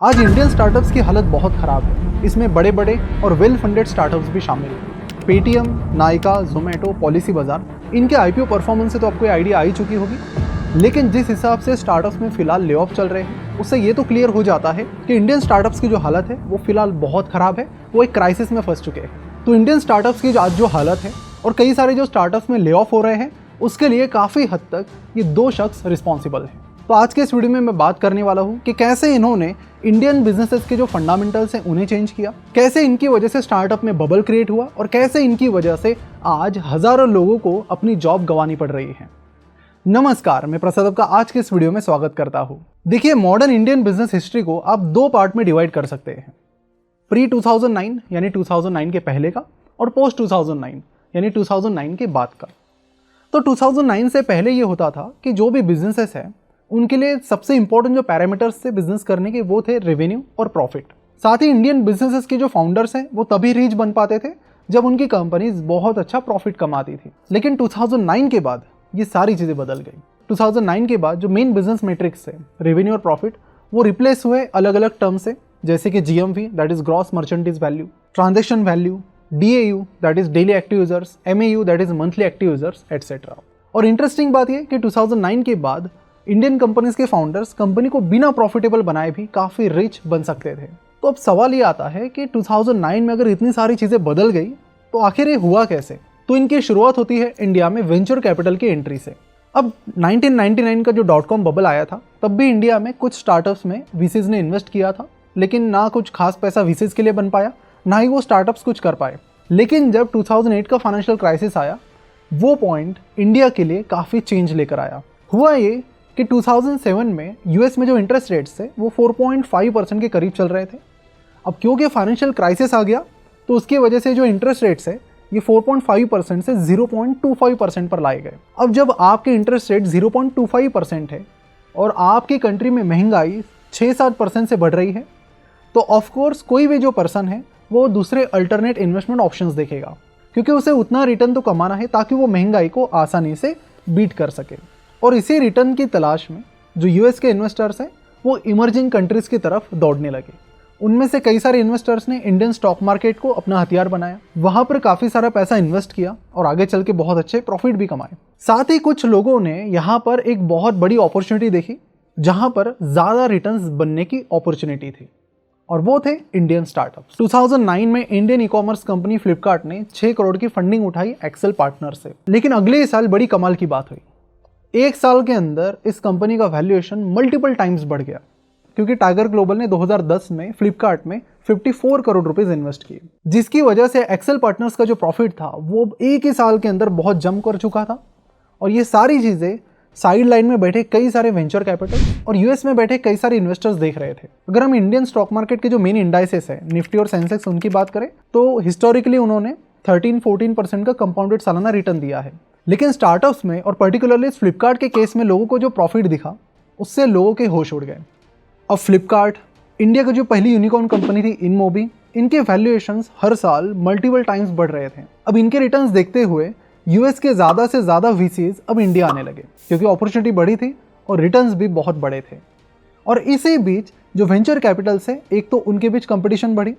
आज Indian startups की हालत बहुत ख़राब है। इसमें बड़े बड़े और वेल फंडेड स्टार्टअप्स भी शामिल हैं। पेटीएम, नायका, जोमेटो, पॉलिसी बाजार, इनके आईपीओ परफॉर्मेंस से तो आपको आइडिया आ ही चुकी होगी। लेकिन जिस हिसाब से स्टार्टअप्स में फिलहाल ले ऑफ चल रहे हैं, उससे ये तो क्लियर हो जाता है कि इंडियन स्टार्टअप्स की जो हालत है वो फिलहाल बहुत ख़राब है, वो एक क्राइसिस में फंस चुके हैं। तो इंडियन स्टार्टअप्स की आज जो हालत है और कई सारे जो स्टार्टअप्स में ले ऑफ हो रहे हैं, उसके लिए काफ़ी हद तक ये दो शख्स रिस्पॉन्सिबल हैं। तो आज के इस वीडियो में मैं बात करने वाला हूँ कि कैसे इन्होंने इंडियन बिजनेसेस के जो फंडामेंटल्स हैं उन्हें चेंज किया, कैसे इनकी वजह से स्टार्टअप में बबल क्रिएट हुआ और कैसे इनकी वजह से आज हजारों लोगों को अपनी जॉब गंवानी पड़ रही है। नमस्कार, मैं प्रसाद का आज के इस वीडियो में स्वागत करता हूँ। देखिए, मॉडर्न इंडियन बिजनेस हिस्ट्री को आप दो पार्ट में डिवाइड कर सकते हैं। प्री 2009 यानी 2009 के पहले का और पोस्ट 2009 यानी 2009 के बाद का। तो 2009 से पहले ये होता था कि जो भी बिजनेसेस है उनके लिए सबसे इंपॉर्टेंट जो पैरामीटर्स थे बिजनेस करने के, वो थे रेवेन्यू और प्रॉफिट। साथ ही इंडियन बिजनेसेस के जो फाउंडर्स हैं वो तभी रीच बन पाते थे जब उनकी कंपनीज बहुत अच्छा प्रॉफिट कमाती थी। लेकिन 2009 के बाद ये सारी चीज़ें बदल गई। 2009 के बाद जो मेन बिजनेस मेट्रिक्स है, रेवेन्यू और प्रॉफिट, वो रिप्लेस हुए अलग अलग टर्म से, जैसे कि GMV that is gross merchandise value, transaction value, DAU that is daily active users, MAU that is monthly active users etcetera. और इंटरेस्टिंग बात यह कि 2009 के बाद इंडियन कंपनीज के फाउंडर्स कंपनी को बिना प्रॉफिटेबल बनाए भी काफ़ी रिच बन सकते थे। तो अब सवाल ये आता है कि 2009 में अगर इतनी सारी चीज़ें बदल गई तो आखिर ये हुआ कैसे। तो इनकी शुरुआत होती है इंडिया में वेंचर कैपिटल की एंट्री से। अब 1999 का जो .com बबल आया था, तब भी इंडिया में कुछ स्टार्टअप्स में VCs ने इन्वेस्ट किया था, लेकिन ना कुछ खास पैसा VCs के लिए बन पाया, ना ही वो स्टार्टअप्स कुछ कर पाए। लेकिन जब 2008 का फाइनेंशियल क्राइसिस आया, वो पॉइंट इंडिया के लिए काफ़ी चेंज लेकर आया। हुआ ये कि 2007 में US में जो इंटरेस्ट रेट्स थे वो 4.5% के करीब चल रहे थे। अब क्योंकि फाइनेंशियल क्राइसिस आ गया, तो उसकी वजह से जो इंटरेस्ट रेट्स है ये 4.5% से 0.25% पर लाए गए। अब जब आपके इंटरेस्ट रेट 0.25% है और आपकी कंट्री में महंगाई 6-7% से बढ़ रही है, तो ऑफकोर्स कोई भी जो पर्सन है वो दूसरे अल्टरनेट इन्वेस्टमेंट ऑप्शंस देखेगा, क्योंकि उसे उतना रिटर्न तो कमाना है ताकि वो महंगाई को आसानी से बीट कर सके। और इसी रिटर्न की तलाश में जो US के इन्वेस्टर्स हैं वो इमर्जिंग कंट्रीज़ की तरफ दौड़ने लगे। उनमें से कई सारे इन्वेस्टर्स ने इंडियन स्टॉक मार्केट को अपना हथियार बनाया, वहाँ पर काफ़ी सारा पैसा इन्वेस्ट किया और आगे चल के बहुत अच्छे प्रॉफिट भी कमाए। साथ ही कुछ लोगों ने यहाँ पर एक बहुत बड़ी अपॉर्चुनिटी देखी, जहाँ पर ज़्यादा रिटर्न्स बनने की अपॉर्चुनिटी थी, और वो थे इंडियन स्टार्टअप्स। 2009 में इंडियन ई-कॉमर्स कंपनी फ्लिपकार्ट ने 6 करोड़ की फंडिंग उठाई एक्सेल पार्टनर से। लेकिन अगले साल बड़ी कमाल की बात हुई। एक साल के अंदर इस कंपनी का वैल्यूएशन मल्टीपल टाइम्स बढ़ गया, क्योंकि टाइगर ग्लोबल ने 2010 में फ्लिपकार्ट में 54 करोड़ रुपीस इन्वेस्ट किए, जिसकी वजह से एक्सेल पार्टनर्स का जो प्रॉफिट था वो एक ही साल के अंदर बहुत जंप कर चुका था। और ये सारी चीज़ें साइड लाइन में बैठे कई सारे वेंचर कैपिटल और US में बैठे कई सारे इन्वेस्टर्स देख रहे थे। अगर हम इंडियन स्टॉक मार्केट के जो मेन इंडाइसेस है, निफ्टी और सेंसेक्स, उनकी बात करें तो हिस्टोरिकली उन्होंने 13-14% का कंपाउंडेड सालाना रिटर्न दिया है। लेकिन स्टार्टअप्स में और पर्टिकुलरली फ्लिपकार्ट के केस में लोगों को जो प्रॉफिट दिखा, उससे लोगों के होश उड़ गए। अब फ्लिपकार्ट, इंडिया की जो पहली यूनिकॉर्न कंपनी थी इनमोबी, इनके वैल्यूएशंस हर साल मल्टीपल टाइम्स बढ़ रहे थे। अब इनके रिटर्न्स देखते हुए US के ज़्यादा से ज़्यादा VCs अब इंडिया आने लगे, क्योंकि अपॉर्चुनिटी बढ़ी थी और रिटर्न्स भी बहुत बड़े थे। और इसी बीच जो वेंचर कैपिटल से, एक तो उनके बीच कंपटीशन बढ़ी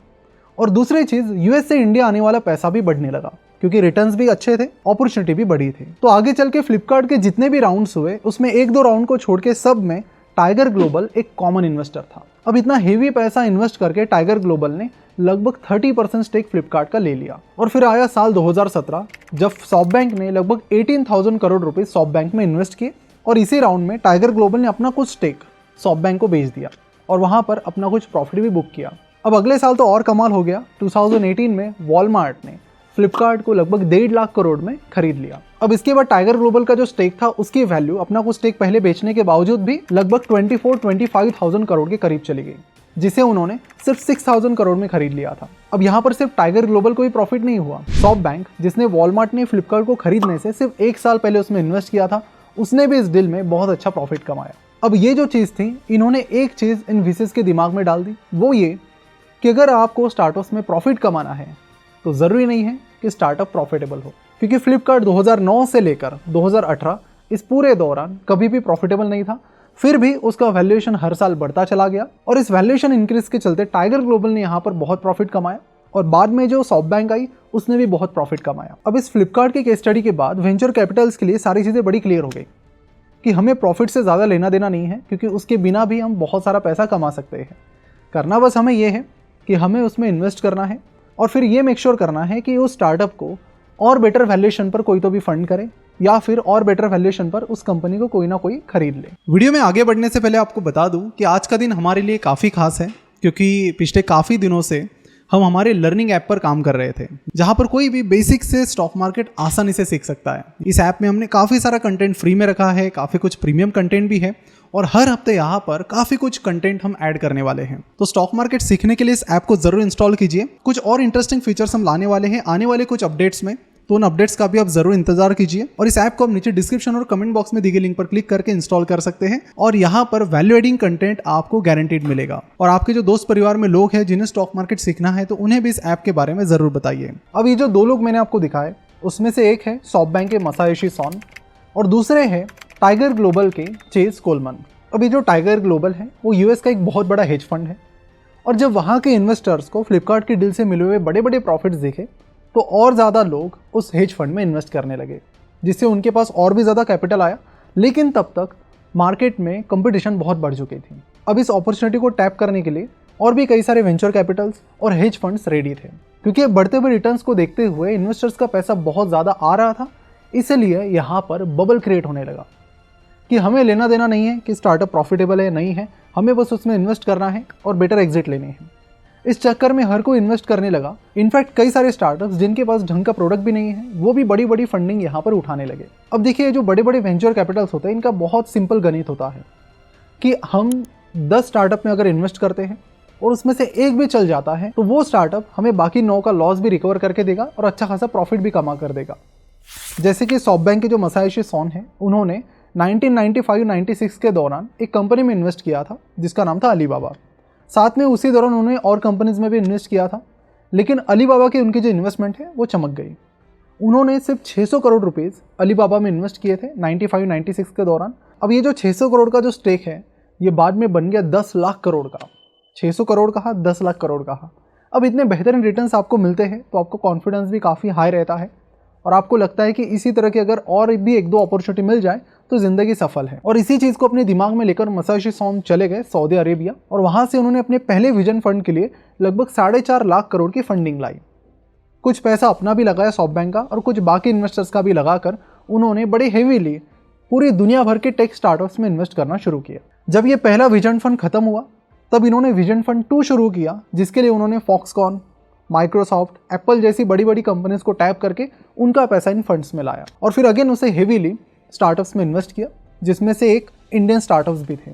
और दूसरी चीज़ US से इंडिया आने वाला पैसा भी बढ़ने लगा, क्योंकि रिटर्न्स भी अच्छे थे, अपॉर्चुनिटी भी बड़ी थी। तो आगे चल के फ्लिपकार्ट के जितने भी राउंड्स हुए, उसमें 1-2 राउंड को छोड़ के सब में टाइगर ग्लोबल एक कॉमन इन्वेस्टर था। अब इतना हेवी पैसा इन्वेस्ट करके टाइगर ग्लोबल ने लगभग 30% स्टेक फ्लिपकार्ट का ले लिया। और फिर आया साल 2017, जब सॉफ्टबैंक ने लगभग 18,000 करोड़ रुपए सॉफ्टबैंक में इन्वेस्ट किए, और इसी राउंड में टाइगर ग्लोबल ने अपना कुछ स्टेक सॉफ्टबैंक को बेच दिया और वहाँ पर अपना कुछ प्रॉफिट भी बुक किया। अब अगले साल तो और कमाल हो गया। 2018 में वॉलमार्ट ने फ्लिपकार्ट को लगभग 1.5 लाख करोड़ में खरीद लिया। अब इसके बाद टाइगर ग्लोबल का जो स्टेक था, उसकी वैल्यू अपना कुछ स्टेक पहले बेचने के बावजूद भी लगभग 24-25,000 करोड़ के करीब चली गई, जिसे उन्होंने सिर्फ 6,000 करोड़ में खरीद लिया था। अब यहाँ पर सिर्फ टाइगर ग्लोबल को ही प्रॉफिट नहीं हुआ, सॉफ्टबैंक, जिसने वॉलमार्ट ने फ्लिपकार्ट को खरीदने से सिर्फ 1 साल पहले उसमें इन्वेस्ट किया था, उसने भी इस डील में बहुत अच्छा प्रॉफिट कमाया। अब ये जो चीज़ थी, इन्होंने एक चीज़ इन VCs के दिमाग में डाल दी, वो ये कि अगर आपको स्टार्टअप्स में प्रॉफिट कमाना है तो ज़रूरी नहीं है कि स्टार्टअप प्रॉफिटेबल हो, क्योंकि फ्लिपकार्ट 2009 से लेकर 2018 इस पूरे दौरान कभी भी प्रॉफिटेबल नहीं था। फिर भी उसका वैल्यूएशन हर साल बढ़ता चला गया और इस वैल्यूएशन इंक्रीज के चलते टाइगर ग्लोबल ने यहाँ पर बहुत प्रॉफिट कमाया और बाद में जो सॉफ्टबैंक आई उसने भी बहुत प्रॉफिट कमाया। अब इस फ्लिपकार्ट के केस स्टडी के बाद वेंचर कैपिटल्स के लिए सारी चीज़ें बड़ी क्लियर हो गई कि हमें प्रॉफिट से ज़्यादा लेना देना नहीं है, क्योंकि उसके बिना भी हम बहुत सारा पैसा कमा सकते हैं। करना बस हमें ये है कि हमें उसमें इन्वेस्ट करना है और फिर ये मेक श्योर करना है कि उस स्टार्टअप को और बेटर वैल्यूएशन पर कोई तो भी फंड करे या फिर और बेटर वैल्यूएशन पर उस कंपनी को कोई ना कोई खरीद ले। वीडियो में आगे बढ़ने से पहले आपको बता दूं कि आज का दिन हमारे लिए काफ़ी खास है, क्योंकि पिछले काफ़ी दिनों से हम हमारे लर्निंग ऐप पर काम कर रहे थे, जहां पर कोई भी बेसिक से स्टॉक मार्केट आसानी से सीख सकता है। इस ऐप में हमने काफ़ी सारा कंटेंट फ्री में रखा है, काफ़ी कुछ प्रीमियम कंटेंट भी है और हर हफ्ते यहाँ पर काफ़ी कुछ कंटेंट हम ऐड करने वाले हैं। तो स्टॉक मार्केट सीखने के लिए इस ऐप को ज़रूर इंस्टॉल कीजिए। कुछ और इंटरेस्टिंग फीचर्स हम लाने वाले हैं आने वाले कुछ अपडेट्स में, तो उन अपडेट्स का भी आप जरूर इंतजार कीजिए। और इस ऐप को आप नीचे डिस्क्रिप्शन और कमेंट बॉक्स में दी गई लिंक पर क्लिक करके इंस्टॉल कर सकते हैं और यहाँ पर वैल्यू एडिंग कंटेंट आपको गारंटीड मिलेगा। और आपके जो दोस्त परिवार में लोग हैं जिन्हें स्टॉक मार्केट सीखना है, तो उन्हें भी इस ऐप के बारे में जरूर बताइए। अब ये जो दो लोग मैंने आपको दिखाए उसमें से एक है सॉफ्टबैंक के मसायोशी सोन और दूसरे है टाइगर ग्लोबल के चेज कोलमन। अब ये जो टाइगर ग्लोबल है वो यूएस का एक बहुत बड़ा हेज फंड है और जब वहाँ के इन्वेस्टर्स को फ्लिपकार्ट की डील से मिले हुए बड़े बड़े प्रॉफिट्स दिखे तो और ज़्यादा लोग उस हेज फंड में इन्वेस्ट करने लगे, जिससे उनके पास और भी ज़्यादा कैपिटल आया। लेकिन तब तक मार्केट में कंपटीशन बहुत बढ़ चुकी थी। अब इस अपॉर्चुनिटी को टैप करने के लिए और भी कई सारे वेंचर कैपिटल्स और हेज फंड्स रेडी थे, क्योंकि बढ़ते हुए रिटर्न्स को देखते हुए इन्वेस्टर्स का पैसा बहुत ज़्यादा आ रहा था। इसलिए यहाँ पर बबल क्रिएट होने लगा कि हमें लेना देना नहीं है कि स्टार्टअप प्रॉफिटेबल है नहीं है, हमें बस उसमें इन्वेस्ट करना है और बेटर एग्जिट लेने हैं। इस चक्कर में हर कोई इन्वेस्ट करने लगा। इनफैक्ट कई सारे स्टार्टअप्स जिनके पास ढंग का प्रोडक्ट भी नहीं है वो भी बड़ी बड़ी फंडिंग यहाँ पर उठाने लगे। अब देखिए, जो बड़े बड़े वेंचर कैपिटल्स होते हैं इनका बहुत सिंपल गणित होता है कि हम 10 स्टार्टअप में अगर इन्वेस्ट करते हैं और उसमें से एक भी चल जाता है तो वो स्टार्टअप हमें बाकी 9 का लॉस भी रिकवर करके देगा और अच्छा खासा प्रॉफिट भी कमा कर देगा। जैसे कि सॉफ्टबैंक के जो मसायोशी सोन है, उन्होंने 1995-96 के दौरान एक कंपनी में इन्वेस्ट किया था जिसका नाम था अलीबाबा। साथ में उसी दौरान उन्होंने और कंपनीज में भी इन्वेस्ट किया था, लेकिन अलीबाबा की उनकी जो इन्वेस्टमेंट है वो चमक गई। उन्होंने सिर्फ 600 करोड़ रुपीज़ अलीबाबा में इन्वेस्ट किए थे 95-96 के दौरान। अब ये जो 600 करोड़ का जो स्टेक है ये बाद में बन गया 10 लाख करोड़ का। 600 करोड़ कहा, 10 लाख करोड़ कहा। अब इतने बेहतरीन रिटर्न्स आपको मिलते हैं तो आपको कॉन्फिडेंस भी काफ़ी हाई रहता है और आपको लगता है कि इसी तरह की अगर और भी 1-2 अपॉर्चुनिटी मिल जाए तो ज़िंदगी सफल है। और इसी चीज़ को अपने दिमाग में लेकर मसायोशी सोन चले गए सऊदी अरेबिया और वहाँ से उन्होंने अपने पहले विजन फंड के लिए लगभग 4.5 लाख करोड़ की फंडिंग लाई। कुछ पैसा अपना भी लगाया सॉफ्टबैंक का और कुछ बाकी इन्वेस्टर्स का भी लगाकर उन्होंने बड़े हेवीली पूरी दुनिया भर के टेक स्टार्टअप्स में इन्वेस्ट करना शुरू किया। जब ये पहला विजन फंड खत्म हुआ तब इन्होंने विजन फंड 2 शुरू किया, जिसके लिए उन्होंने फॉक्सकॉन, माइक्रोसॉफ्ट, एप्पल जैसी बड़ी बड़ी कंपनीज को टैप करके उनका पैसा इन फंड्स में लाया और फिर अगेन उसे हेवीली स्टार्टअप्स में इन्वेस्ट किया, जिसमें से एक इंडियन स्टार्टअप्स भी थे।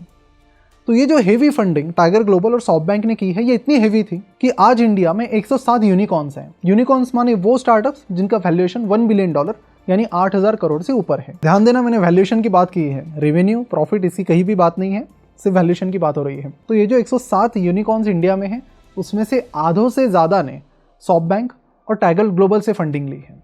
तो ये जो हेवी फंडिंग टाइगर ग्लोबल और सॉफ्टबैंक ने की है ये इतनी हेवी थी कि आज इंडिया में 107 यूनिकॉर्न्स हैं। यूनिकॉर्न्स माने वो स्टार्टअप्स जिनका वैल्यूएशन $1 बिलियन यानी 8,000 करोड़ से ऊपर है। ध्यान देना, मैंने वैल्यूएशन की बात की है, रेवेन्यू प्रॉफिट इसकी कहीं भी बात नहीं है, सिर्फ वैल्यूएशन की बात हो रही है। तो ये जो 107 यूनिकॉर्न्स इंडिया में है उसमें से आधों से ज़्यादा ने सॉफ्टबैंक और टाइगर ग्लोबल से फंडिंग ली है,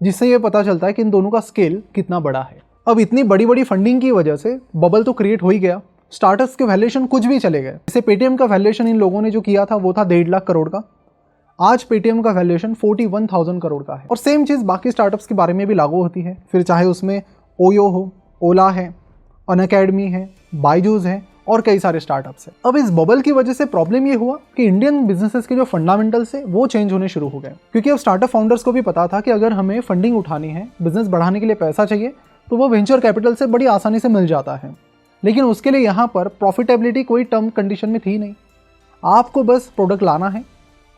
जिससे ये पता चलता है कि इन दोनों का स्केल कितना बड़ा है। अब इतनी बड़ी बड़ी फंडिंग की वजह से बबल तो क्रिएट हो ही गया, स्टार्टअप्स के वैल्यूएशन कुछ भी चले गए। जैसे पेटीएम का वैल्यूएशन इन लोगों ने जो किया था वो था 1.5 लाख करोड़ का, आज पेटीएम का वैल्यूएशन 41,000 करोड़ का है। और सेम चीज़ बाकी स्टार्टअप्स के बारे में भी लागू होती है, फिर चाहे उसमें ओयो हो, ओला है, अनअकैडमी है, बायजूस है और कई सारे स्टार्टअप्स हैं। अब इस बबल की वजह से प्रॉब्लम ये हुआ कि इंडियन बिजनेसेस के जो फंडामेंटल्स है वो चेंज होने शुरू हो गए, क्योंकि अब स्टार्टअप फाउंडर्स को भी पता था कि अगर हमें फंडिंग उठानी है, बिजनेस बढ़ाने के लिए पैसा चाहिए, तो वो वेंचर कैपिटल से बड़ी आसानी से मिल जाता है। लेकिन उसके लिए यहाँ पर प्रॉफिटेबिलिटी कोई टर्म कंडीशन में थी नहीं। आपको बस प्रोडक्ट लाना है,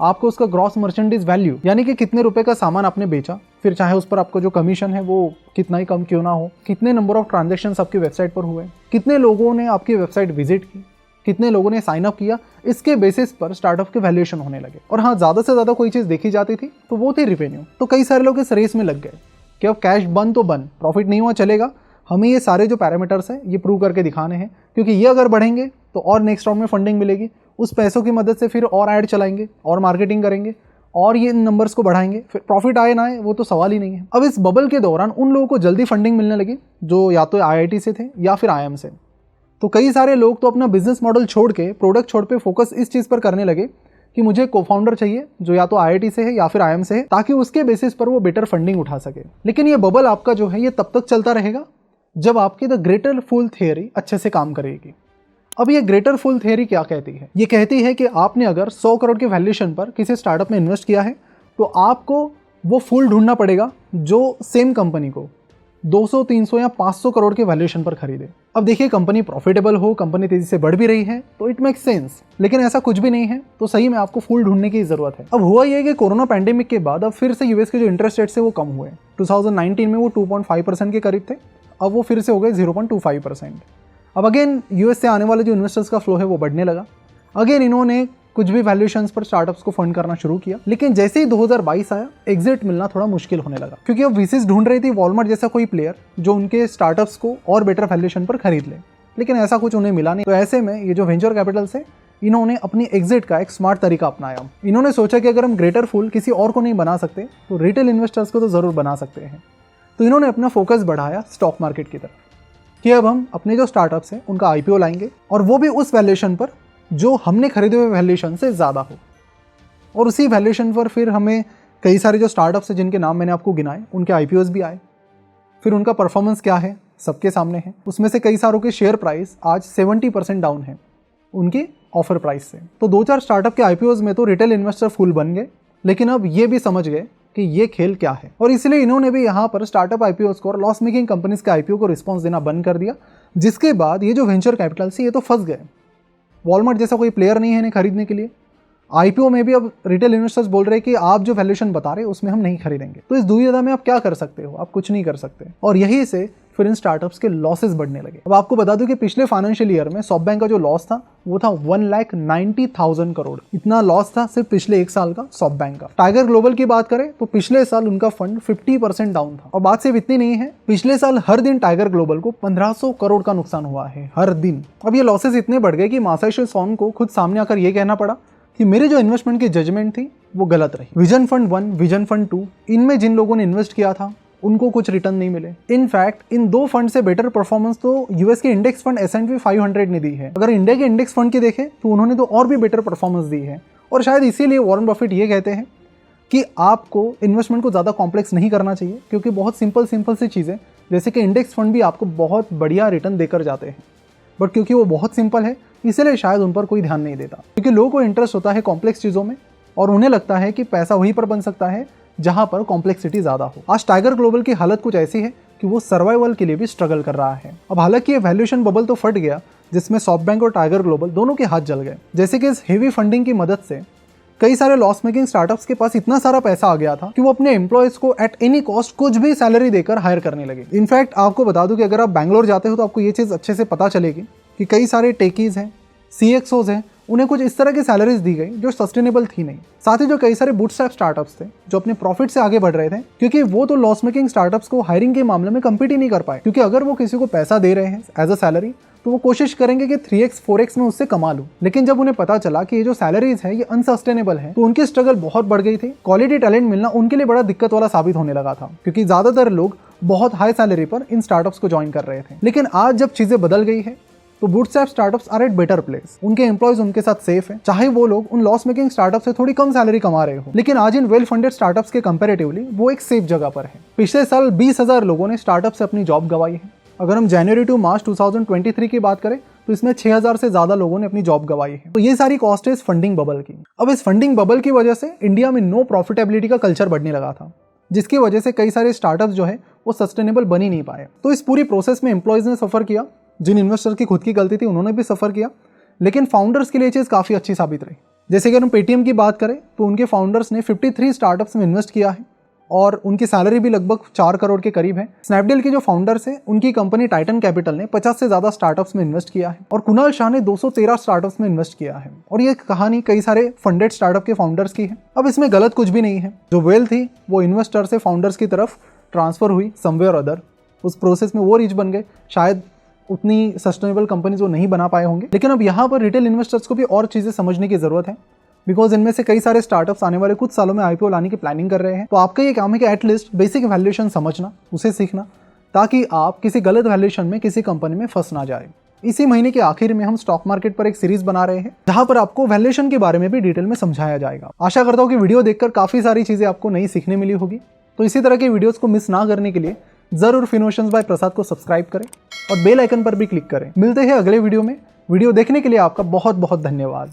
आपको उसका ग्रॉस मर्चेंडाइज वैल्यू यानी कि कितने रुपए का सामान आपने बेचा, फिर चाहे उस पर आपको जो कमीशन है वो कितना ही कम क्यों ना हो, कितने नंबर ऑफ ट्रांजैक्शंस आपकी वेबसाइट पर हुए, कितने लोगों ने आपकी वेबसाइट विजिट की, कितने लोगों ने साइन अप किया, इसके बेसिस पर स्टार्टअप के वैल्यूएशन होने लगे। और हाँ, ज़्यादा से ज़्यादा कोई चीज़ देखी जाती थी तो वो थी रेवेन्यू। तो कई सारे लोग इस रेस में लग गए कि अब कैश बन तो बन, प्रॉफिट नहीं हुआ चलेगा, हमें ये सारे जो पैरामीटर्स हैं ये प्रूव करके दिखाने हैं, क्योंकि ये अगर बढ़ेंगे तो और नेक्स्ट राउंड में फंडिंग मिलेगी, उस पैसों की मदद से फिर और ऐड चलाएंगे और मार्केटिंग करेंगे और ये नंबर्स को बढ़ाएंगे, फिर प्रॉफिट आए ना आए वो तो सवाल ही नहीं है। अब इस बबल के दौरान उन लोगों को जल्दी फंडिंग मिलने लगी जो या तो IIT से थे या फिर IIM से। तो कई सारे लोग तो अपना बिजनेस मॉडल छोड़ के, प्रोडक्ट छोड़ पे फोकस इस चीज़ पर करने लगे कि मुझे को-फाउंडर चाहिए जो या तो IIT से है या फिर IIM से है, ताकि उसके बेसिस पर वो बेटर फंडिंग उठा सके। लेकिन ये बबल आपका जो है ये तब तक चलता रहेगा जब आपकी द ग्रेटर फूल थियरी अच्छे से काम करेगी। अब ये ग्रेटर फूल थियरी क्या कहती है? ये कहती है कि आपने अगर 100 करोड़ के वैल्यूएशन पर किसी स्टार्टअप में इन्वेस्ट किया है तो आपको वो फूल ढूंढना पड़ेगा जो सेम कंपनी को 200, 300 या 500 करोड़ के वैल्यूएशन पर खरीदे। अब देखिए, कंपनी प्रॉफिटेबल हो, कंपनी तेजी से बढ़ भी रही है तो इट मेक्स सेंस, लेकिन ऐसा कुछ भी नहीं है तो सही में आपको फूल ढूंढने की जरूरत है। अब हुआ ये कि कोरोना पैंडेमिक के बाद अब फिर से यूएस के जो इंटरेस्ट रेट्स है वो कम हुए। 2019 में वो 2.5% के करीब थे, अब वो फिर से हो गए 0.25%। अब अगेन यूएस से आने वाले जो इन्वेस्टर्स का फ्लो है वो बढ़ने लगा। अगेन इन्होंने कुछ भी वैल्यूएशंस पर स्टार्टअप्स को फंड करना शुरू किया, लेकिन जैसे ही 2022 आया एग्जिट मिलना थोड़ा मुश्किल होने लगा, क्योंकि अब वीसीज ढूंढ रही थी वॉलमार्ट जैसा कोई प्लेयर जो उनके स्टार्टअप्स को और बेटर वैल्यूएशन पर खरीद ले, लेकिन ऐसा कुछ उन्हें मिला नहीं। तो ऐसे में ये जो वेंचर कैपिटल्स है इन्होंने अपनी एग्जिट का एक स्मार्ट तरीका अपनाया। इन्होंने सोचा कि अगर हम ग्रेटर फूल किसी और को नहीं बना सकते तो रिटेल इन्वेस्टर्स को तो जरूर बना सकते हैं। तो इन्होंने अपना फोकस बढ़ाया स्टॉक मार्केट की तरफ कि अब हम अपने जो स्टार्टअप्स हैं उनका IPO लाएंगे, और वो भी उस वैल्यूएशन पर जो हमने खरीदे हुए वैल्यूएशन से ज़्यादा हो। और उसी वैल्यूएशन पर फिर हमें कई सारे जो स्टार्टअप्स हैं जिनके नाम मैंने आपको गिनाए उनके IPOs भी आए। फिर उनका परफॉर्मेंस क्या है सबके सामने है। उसमें से कई सारों के शेयर प्राइस आज 70% डाउन है उनके ऑफर प्राइस से। तो 2-4 स्टार्टअप के IPOs में तो रिटेल इन्वेस्टर फुल बन गए, लेकिन अब ये भी समझ गए कि ये खेल क्या है, और इसलिए इन्होंने भी यहाँ पर स्टार्टअप IPOs को और लॉस मेकिंग कंपनीज के IPO को रिस्पॉन्स देना बंद कर दिया। जिसके बाद ये जो वेंचर कैपिटल से ये तो फंस गए। वॉलमार्ट जैसा कोई प्लेयर नहीं है इन्हें खरीदने के लिए। IPO में भी अब रिटेल इन्वेस्टर्स बोल रहे हैं कि आप जो वैल्यूएशन बता रहे हैं उसमें हम नहीं खरीदेंगे। तो इस दुविधा में आप क्या कर सकते हो? आप कुछ नहीं कर सकते, और यही से फिर इन स्टार्टअप्स के लॉसेस बढ़ने लगे। अब आपको बता दूं कि पिछले फाइनेंशियल ईयर में सॉफ्टबैंक का जो लॉस था वो था 1,90,000 करोड़। इतना लॉस था सिर्फ पिछले 1 साल का सॉफ्टबैंक का। टाइगर ग्लोबल की बात करें तो पिछले साल उनका फंड 50% डाउन था। और बात सिर्फ इतनी नहीं है, पिछले साल हर दिन टाइगर ग्लोबल को 1500 करोड़ का नुकसान हुआ है हर दिन। अब ये लॉसेस इतने बढ़ गए कि मासायोशी सोन को खुद सामने आकर ये कहना पड़ा कि मेरे जो इन्वेस्टमेंट की जजमेंट थी वो गलत रही। विजन फंड 1, विजन फंड 2, इनमें जिन लोगों ने इन्वेस्ट किया था उनको कुछ रिटर्न नहीं मिले। इनफैक्ट इन 2 फंड से बेटर परफॉर्मेंस तो यूएस के इंडेक्स फंड S&P 500 ने दी है। अगर इंडिया के इंडेक्स फंड की देखें तो उन्होंने तो और भी बेटर परफॉर्मेंस दी है। और शायद इसीलिए वॉरेन बफेट ये कहते हैं कि आपको इन्वेस्टमेंट को ज़्यादा कॉम्प्लेक्स नहीं करना चाहिए, क्योंकि बहुत सिंपल सी चीज़ें जैसे कि इंडेक्स फंड भी आपको बहुत बढ़िया रिटर्न देकर जाते हैं, बट क्योंकि वो बहुत सिंपल है इसलिए शायद उन पर कोई ध्यान नहीं देता। क्योंकि लोगों को इंटरेस्ट होता है कॉम्प्लेक्स चीज़ों में, और उन्हें लगता है कि पैसा वहीं पर बन सकता है जहां पर कॉम्प्लेक्सिटी ज़्यादा हो। आज टाइगर ग्लोबल की हालत कुछ ऐसी है कि वो सर्वाइवल के लिए भी स्ट्रगल कर रहा है। अब हालांकि ये वैल्यूएशन बबल तो फट गया जिसमें सॉफ्टबैंक और टाइगर ग्लोबल दोनों के हाथ जल गए। जैसे कि इस हेवी फंडिंग की मदद से कई सारे लॉस मेकिंग स्टार्टअप्स के पास इतना सारा पैसा आ गया था कि वो अपने एम्प्लॉयज को एट एनी कॉस्ट कुछ भी सैलरी देकर हायर करने लगे। इनफैक्ट आपको बता दूं कि अगर आप बैंगलोर जाते हो तो आपको ये चीज़ अच्छे से पता चलेगी कि कई सारे टेकीज हैं, CXOs हैं, उन्हें कुछ इस तरह की सैलरीज दी गई जो सस्टेनेबल थी नहीं। साथ ही जो कई सारे बूटस्ट्रैप स्टार्टअप्स थे जो अपने प्रॉफिट से आगे बढ़ रहे थे, क्योंकि वो तो लॉस मेकिंग स्टार्टअप्स को हायरिंग के मामले में कम्पीट ही नहीं कर पाए, क्योंकि अगर वो किसी को पैसा दे रहे हैं एज अ सैलरी तो वो कोशिश करेंगे कि 3x 4x में उससे कमा लूं। लेकिन जब उन्हें पता चला कि ये जो सैलरीज है ये अनसस्टेनेबल है तो उनकी स्ट्रगल बहुत बढ़ गई थी। क्वालिटी टैलेंट मिलना उनके लिए बड़ा दिक्कत वाला साबित होने लगा था, क्योंकि ज्यादातर लोग बहुत हाई सैलरी पर इन स्टार्टअप्स को ज्वाइन कर रहे थे। लेकिन आज जब चीजें बदल गई है तो bootstrap startups are at better place. उनके एम्प्लॉयज उनके साथ सेफ हैं, चाहे वो लोग उन लॉस मेकिंग स्टार्टअप से थोड़ी कम सैलरी कमा रहे हो। लेकिन आज इन वेल फंडेड स्टार्टअप्स के कंपैरेटिवली वो एक सेफ जगह पर है। पिछले साल 20,000 लोगों ने स्टार्टअप से अपनी जॉब गंवाई है। अगर हम जनवरी टू मार्च 2023 की बात करें तो इसमें 6,000 से ज्यादा लोगों ने अपनी जॉब गंवाई है। तो ये सारी कॉस्ट है इस फंडिंग बबल की। अब इस फंडिंग बबल की वजह से इंडिया में नो प्रॉफिटेबिलिटी का कल्चर बढ़ने लगा था, जिसकी वजह से कई सारे स्टार्टअप्स जो है वो सस्टेनेबल बन ही नहीं पाए। तो इस पूरी प्रोसेस में एम्प्लॉयज ने सफर किया, जिन इन्वेस्टर की खुद की गलती थी उन्होंने भी सफर किया, लेकिन फाउंडर्स के लिए चीज़ काफ़ी अच्छी साबित रही। जैसे कि अगर हम पेटीएम की बात करें तो उनके फाउंडर्स ने 53 स्टार्टअप्स में इन्वेस्ट किया है और उनकी सैलरी भी लगभग 4 करोड़ के करीब है। स्नैपडील के जो फाउंडर्स हैं उनकी कंपनी टाइटन कैपिटल ने 50 से ज़्यादा स्टार्टअप्स में इन्वेस्ट किया है, और कुणाल शाह ने 213 स्टार्टअप्स में इन्वेस्ट किया है। और ये कहानी कई सारे फंडेड स्टार्टअप के फाउंडर्स की है। अब इसमें गलत कुछ भी नहीं है। जो वेल थी वो इन्वेस्टर से फाउंडर्स की तरफ ट्रांसफर हुई समवेयर अदर। उस प्रोसेस में वो रिच बन गए। शायद उतनी सस्टेनेबल कंपनीज वो नहीं बना पाए होंगे। लेकिन अब यहाँ पर रिटेल इन्वेस्टर्स को भी और चीज़ें समझने की ज़रूरत है, बिकॉज इनमें से कई सारे स्टार्टअप्स आने वाले कुछ सालों में IPO लाने की प्लानिंग कर रहे हैं। तो आपका ये काम है कि एटलीस्ट बेसिक वैल्यूएशन समझना, उसे सीखना, ताकि आप किसी गलत वैल्यूएशन में किसी कंपनी में फंस ना जाए। इसी महीने के आखिर में हम स्टॉक मार्केट पर एक सीरीज बना रहे हैं जहां पर आपको वैल्यूएशन के बारे में भी डिटेल में समझाया जाएगा। आशा करता हूं कि वीडियो देखकर काफी सारी चीजें आपको नई सीखने मिली होगी। तो इसी तरह के वीडियोस को मिस ना करने के लिए जरूर फिनोशंस बाय प्रसाद को सब्सक्राइब करें और बेल आइकन पर भी क्लिक करें। मिलते हैं अगले वीडियो में। वीडियो देखने के लिए आपका बहुत बहुत धन्यवाद।